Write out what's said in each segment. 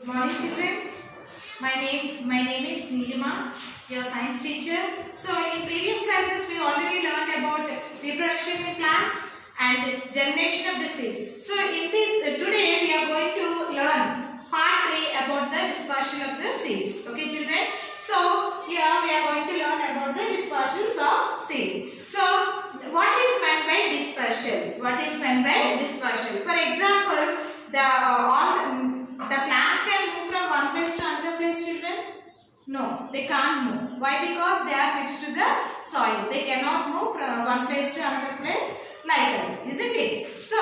Morning children. My name is Neelima, your science teacher. So in previous classes we already learned about reproduction in plants and germination of the seed. So in this today we are going to learn part 3 about the dispersion of the seeds. Okay children. So here we are going to learn about the dispersions of seed. So what is meant by dispersion? What is meant by dispersion? For example, the plants can move from one place to another place, children? No, they can't move. Why? Because they are fixed to the soil. They cannot move from one place to another place like us, isn't it? So,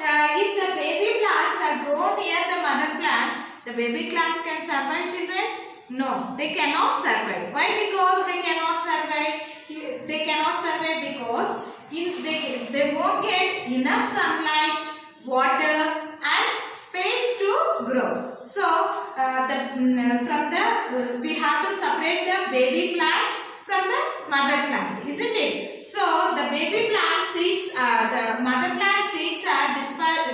if the baby plants are grown near the mother plant, the baby plants can survive, children? No, they cannot survive. Why? Because they cannot survive. They cannot survive because they won't get enough sunlight, water and space to grow. So we have to separate the baby plant from the mother plant, isn't it? So the baby plant seeds, the mother plant seeds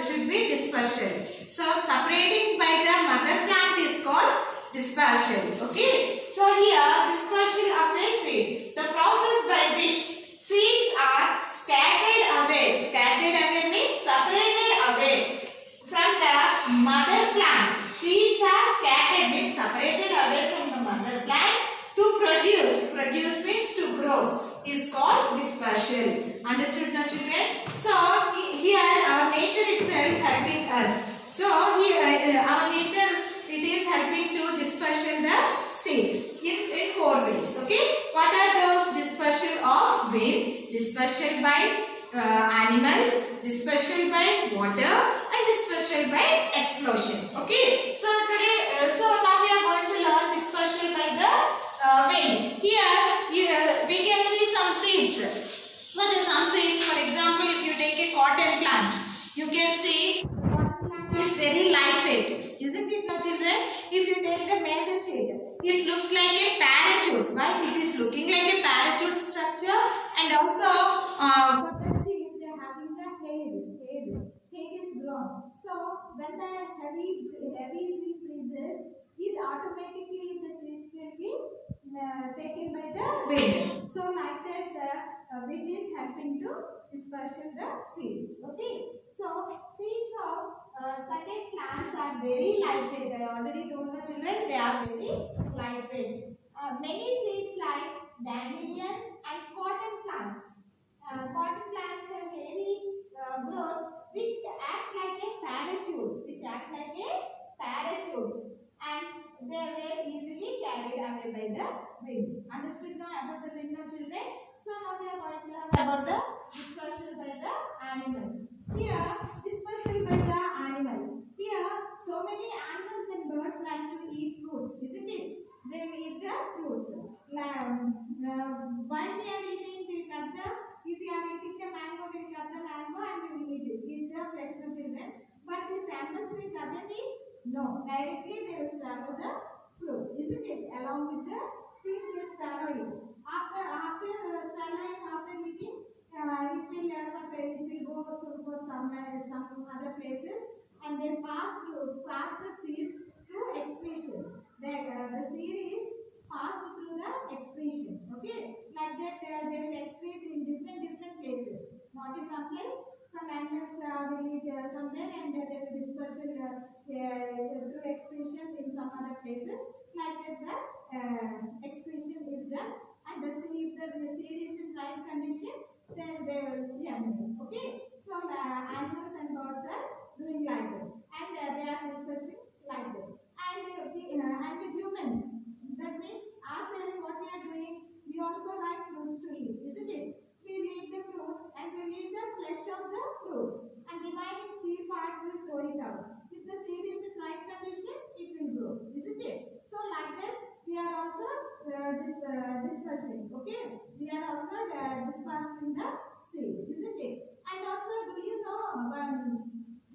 should be dispersion. So separating by the mother plant is called dispersion. Okay. So here dispersion of a seed, the process by which seeds are scattered away. Scattered away means separated away from the mother plant. Seeds are scattered means separated away from the mother plant to produce. Produce means to grow is called dispersion. Understood now children? So here our nature itself helping us. So here our nature it is helping to dispersion the seeds in 4 ways. Okay. What are those? Dispersion of wind, dispersion by animals, dispersion by water and dispersion by explosion. Okay. So today, now we are going to learn dispersion by the wind. Here we can see some seeds. What are some seeds? For example, if you take a cotton plant, you can see cotton plant is very lightweight. Isn't it now children? If you take the maple seed, it looks like a parachute. Why? It is looking like a parachute structure and also for the seed they are having the head is grown. So when the heavy breeze freezes, it automatically the seeds will be taken by the wind. So like that the wind is helping to dispersion the seeds. Okay. So seeds of certain plants are very lightweight. I already told the children they are very lightweight. Many seeds like dandelion and cotton plants. Cotton plants have very growth which act like a parachutes. And they were easily carried away by the wind. Understood now about the wind now children? So now we are going to learn about the dispersion by the animals. Here, dispersion by the animals. Here, so many animals and birds like to eat fruits, isn't it? They will eat the fruits. While we are eating, we cut the, if we are eating the mango, we cut the mango and we will eat it. Eat the flesh of children. But these animals will cut and eat? No. Directly they will swallow the fruit, isn't it? Along with the seed, they will swallow it. After swallowing, after eating, it will go for some other places and then pass the seeds through excretion. The seed is passed through the excretion. Okay, like that they will excrete in different places, not in one place. Some animals will eat somewhere and they will dispersion through excretion in some other places. Like that the excretion is done, and the seed is in right condition, then they will be animals. Okay, so animals and birds are doing like that, and they are dispersing like that. And with humans, that means us and what we are doing, we also like fruits to eat, isn't it? We will eat the fruits and we will eat the flesh of the fruits, and remaining seed part will throw it out. If the seed is in right condition, it will grow, isn't it? So like that, we are also dispersing. Okay, we are also dispersing the seed, isn't it? And also, do you know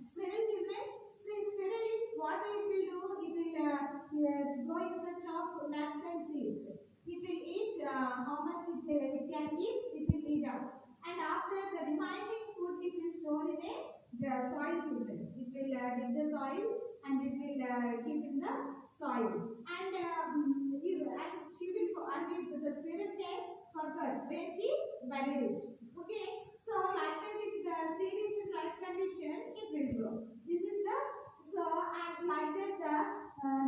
squirrel children? See, squirrel, what it will do? It will go in search of nuts and seeds. It will eat how much it can eat. It will eat out, and after the remaining food, it will store in the soil children. It will dig the soil and it will keep in the soil. And she will, and if the spirit can forget where she buried it. Okay, so like that, if the seed is in right condition, it will grow. This is the, so, and like that the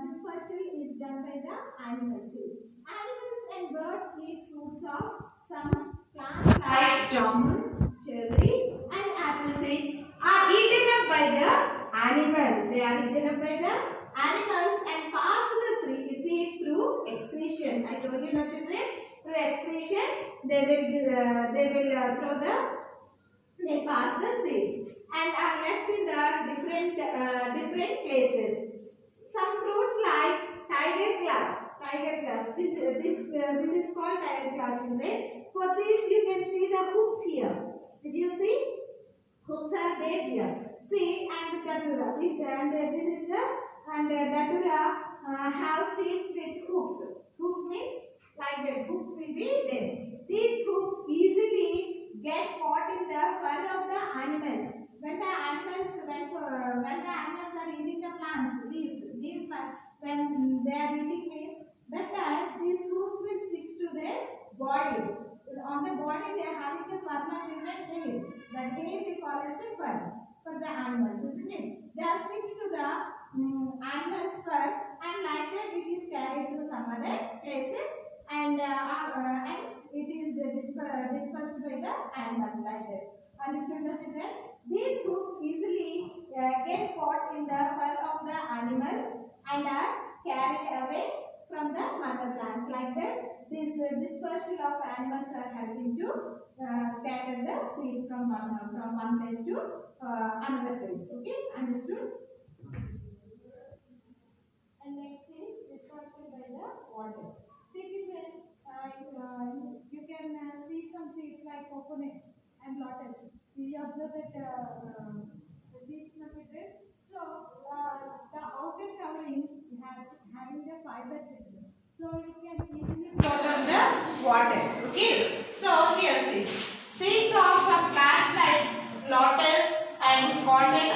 dispersal is done by the animal seed. Animals and birds eat fruits of some plants like jamun, cherry, and apple seeds are eaten up by the animals. They are eaten up by the animals and pass the seeds through excretion. I told you, no children, through excretion they will throw the, they pass the seeds and are left in the different places. Some fruits like tiger class. This is called tiger class, children. For this you can see the hooks here. Did you see? Hooks are there here. See, and datura. This is the, and datura have seeds with hooks. Hooks means like that. Hooks will be there. These hooks easily get caught in the fur of the animals. When the animals are eating the plants, when they are eating means, that time these hooks will stick to their bodies. On the body they are having the fur, children, hair. That hair we call as a fur for the animals, isn't it? They are sticking to the animal's fur, and like that it is carried to some other places, and it is dispersed by the animals like that. Understood, children? These hooks easily get caught in the fur of the animals and are carried away from the mother plant. Like that, this dispersal of animals are helping to scatter the seeds from one place to another place. Okay, understood? And next is dispersal by the water. See, children, you can see some seeds like coconut and lotus. You observe that the seeds, no children. So the outer covering has having the fiber, children. So you can easily float on the water. Okay. So here see, seeds of some plants like lotus and cotton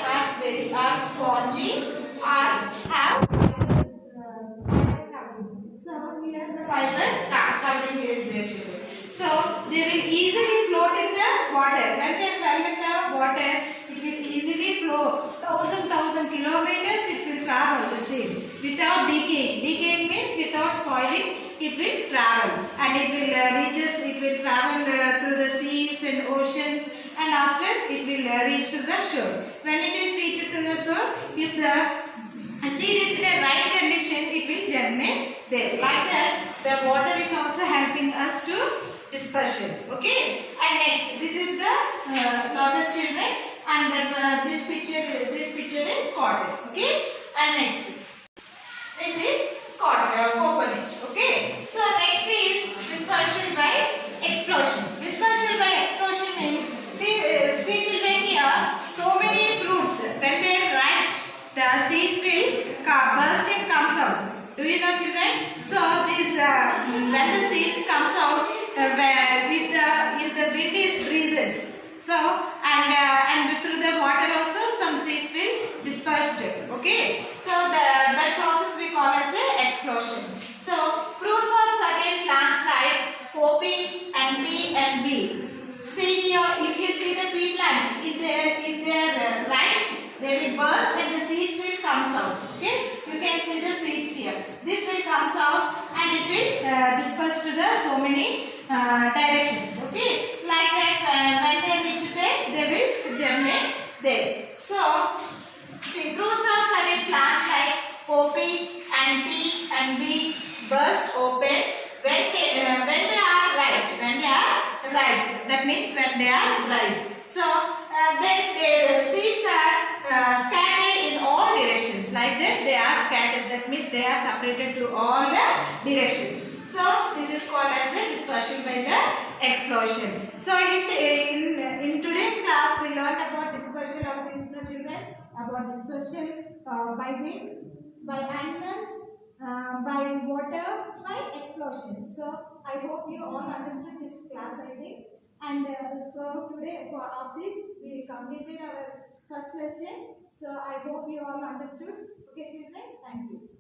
are spongy or have fiber covering. So here the fiber covering is there, children. So they will easily float in the water. When they fell in the water, it will easily flow 1,000 kilometers. It will travel the seed without decaying. Decaying means without spoiling. It will travel, and it will it will travel through the seas and oceans, and after it will reach to the shore. When it is reached to the shore, if the seed is in a right condition, it will germinate there. Like that, the water is also helping us to dispersion. Okay. And next, this is the lotus, children, and then this picture is cotton. Okay. And next, this is coconut. Okay. So next is dispersion by explosion. Dispersion by explosion means, see children here, so many fruits, when they are ripe, the seeds will burst and comes out. Do you know, children? So this when the seeds comes out, if the wind is breezes, so and through the water also some seeds will dispersed. Okay. So that process we call as a explosion. So fruits of certain plants like poppy and pea and bee. See here, if you see the pea plant, if they are ripe, they will burst and the seeds will comes out. Okay, you can see the seeds here. This will comes out and it will disperse to the so many directions. Okay, like that when they reach there, they will germinate there. So see, fruits of certain plants like poppy and pea and bee burst open when they are ripe. When they are ripe, that means when they are ripe. So then the seeds are scattered in all directions. Like that, they are scattered. That means they are separated to all the directions. So this is called as a dispersion by the explosion. So in today's class, we learned about dispersion of seeds, children, about dispersion by wind, by animals, by water, by explosion. So I hope you all understood this class, I think. And so today for of this we completed our first lesson. So I hope you all understood. Okay children, thank you.